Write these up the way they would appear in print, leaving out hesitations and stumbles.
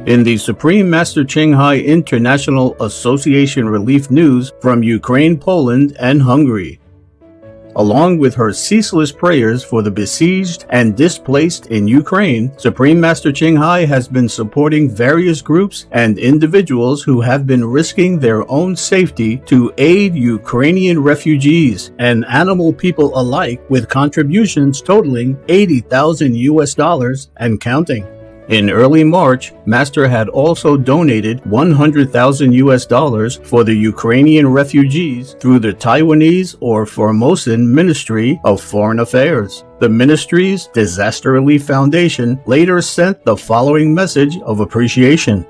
In the Supreme Master Ching International Association relief news from Ukraine, Poland, and Hungary. Along with her ceaseless prayers for the besieged and displaced in Ukraine, Supreme Master Ching has been supporting various groups and individuals who have been risking their own safety to aid Ukrainian refugees and animal people alike with contributions totaling $80,000 and counting. In early March, Master had also donated $100,000 for the Ukrainian refugees through the Taiwanese or Formosan Ministry of Foreign Affairs. The ministry's Disaster Relief Foundation later sent the following message of appreciation.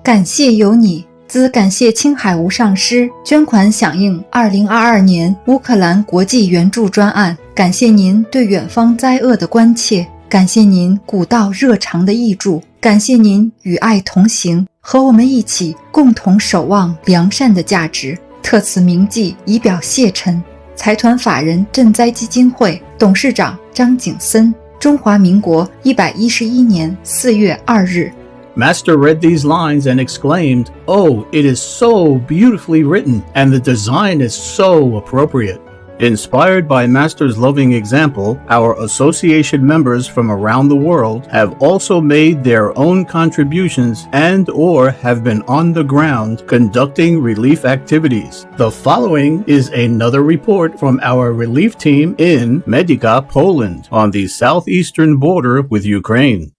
感谢有你，兹感谢青海无上师捐款响应2022年乌克兰国际援助专案，感谢您对远方灾厄的关切。感谢您古道热肠的义助，感谢您与爱同行，和我们一起共同守望良善的价值。特此铭记，以表谢忱。财团法人赈灾基金会董事长张景森，中华民国111年4月2日。Master read these lines and exclaimed, "Oh, it is so beautifully written, and the design is so appropriate." Inspired by Master's loving example, our association members from around the world have also made their own contributions and/or have been on the ground conducting relief activities. The following is another report from our relief team in Berita, Poland, on the southeastern border with Ukraine.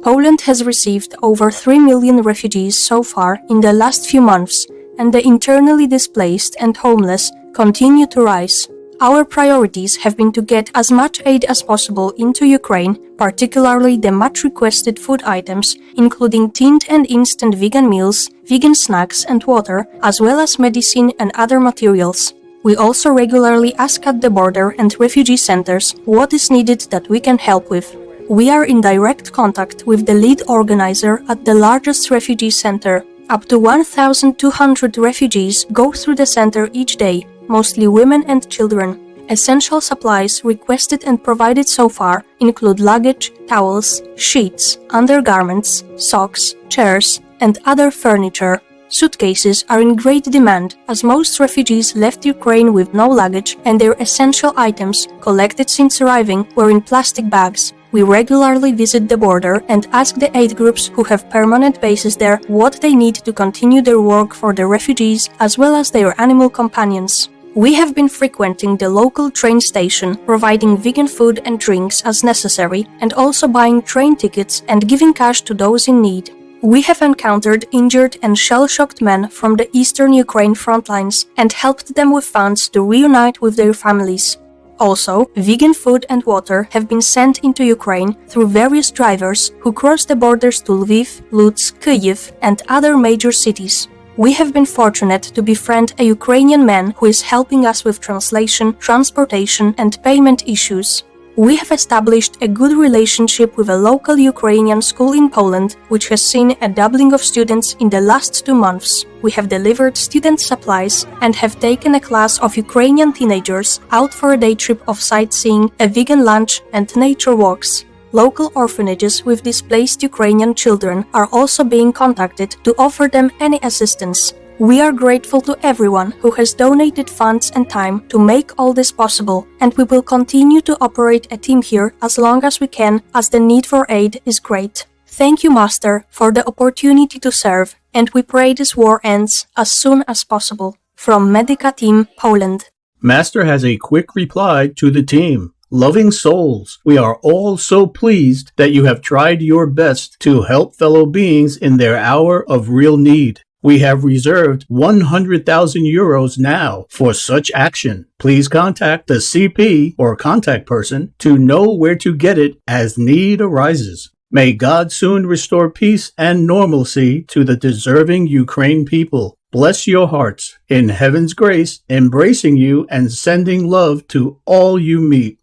Poland has received over 3 million refugees so far in the last few months, and the internally displaced and homeless continue to rise. Our priorities have been to get as much aid as possible into Ukraine, particularly the much-requested food items, including tinned and instant vegan meals, vegan snacks and water, as well as medicine and other materials. We also regularly ask at the border and refugee centers what is needed that we can help with. We are in direct contact with the lead organizer at the largest refugee center. Up to 1,200 refugees go through the center each day, mostly women and children. Essential supplies requested and provided so far include luggage, towels, sheets, undergarments, socks, chairs, and other furniture. Suitcases are in great demand, as most refugees left Ukraine with no luggage and their essential items, collected since arriving, were in plastic bags. We regularly visit the border and ask the aid groups who have permanent bases there what they need to continue their work for the refugees as well as their animal companions. We have been frequenting the local train station, providing vegan food and drinks as necessary, and also buying train tickets and giving cash to those in need. We have encountered injured and shell-shocked men from the eastern Ukraine front lines and helped them with funds to reunite with their families. Also, vegan food and water have been sent into Ukraine through various drivers who cross the borders to Lviv, Lutsk, Kyiv, and other major cities. We have been fortunate to befriend a Ukrainian man who is helping us with translation, transportation, and payment issues. We have established a good relationship with a local Ukrainian school in Poland, which has seen a doubling of students in the last 2 months. We have delivered student supplies and have taken a class of Ukrainian teenagers out for a day trip of sightseeing, a vegan lunch, and nature walks. Local orphanages with displaced Ukrainian children are also being contacted to offer them any assistance. We are grateful to everyone who has donated funds and time to make all this possible, and we will continue to operate a team here as long as we can, as the need for aid is great. Thank you, Master, for the opportunity to serve, and we pray this war ends as soon as possible. From Medica Team, Poland. Master has a quick reply to the team. Loving souls, we are all so pleased that you have tried your best to help fellow beings in their hour of real need. We have reserved €100,000 now for such action. Please contact the CP or contact person to know where to get it as need arises. May God soon restore peace and normalcy to the deserving Ukraine people. Bless your hearts in heaven's grace, embracing you and sending love to all you meet.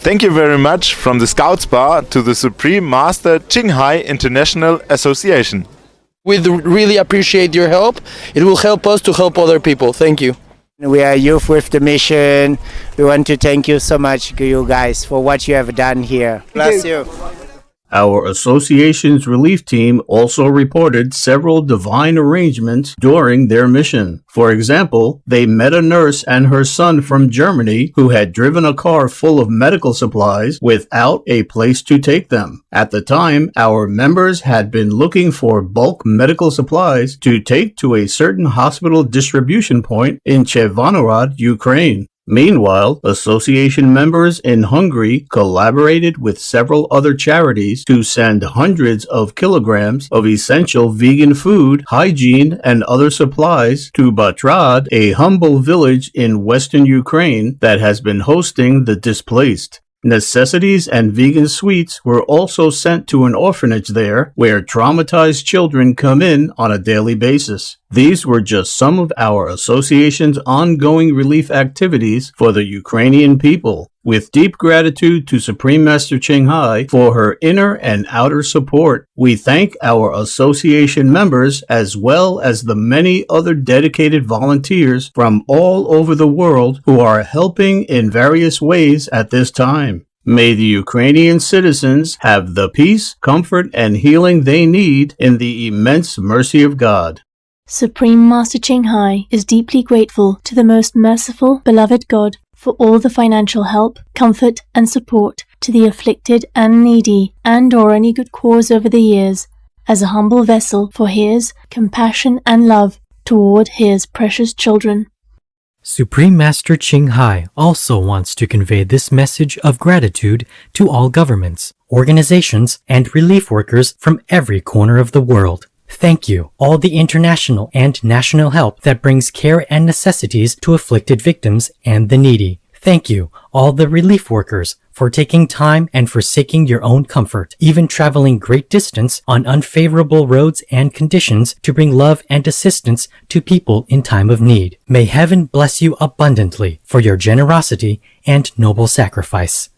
Thank you very much from the Scouts Bar to the Supreme Master Ching International Association. We really appreciate your help. It will help us to help other people. Thank you. We are youth with the mission. We want to thank you so much, you guys, for what you have done here. Bless you. Our association's relief team also reported several divine arrangements during their mission. For example, they met a nurse and her son from Germany who had driven a car full of medical supplies without a place to take them. At the time, our members had been looking for bulk medical supplies to take to a certain hospital distribution point in Chevanorad, Ukraine. Meanwhile, association members in Hungary collaborated with several other charities to send hundreds of kilograms of essential vegan food, hygiene, and other supplies to Batrad, a humble village in western Ukraine that has been hosting the displaced. Necessities and vegan sweets were also sent to an orphanage there, where traumatized children come in on a daily basis. These were just some of our association's ongoing relief activities for the Ukrainian people. With deep gratitude to Supreme Master Ching Hai for her inner and outer support, we thank our association members as well as the many other dedicated volunteers from all over the world who are helping in various ways at this time. May the Ukrainian citizens have the peace, comfort, and healing they need in the immense mercy of God. Supreme Master Ching Hai is deeply grateful to the most merciful, beloved God for all the financial help, comfort, and support to the afflicted and needy and/or any good cause over the years, as a humble vessel for His compassion and love toward His precious children. Supreme Master Ching Hai also wants to convey this message of gratitude to all governments, organizations, and relief workers from every corner of the world. Thank you, all the international and national help that brings care and necessities to afflicted victims and the needy. Thank you, all the relief workers, for taking time and forsaking your own comfort, even traveling great distance on unfavorable roads and conditions to bring love and assistance to people in time of need. May heaven bless you abundantly for your generosity and noble sacrifice.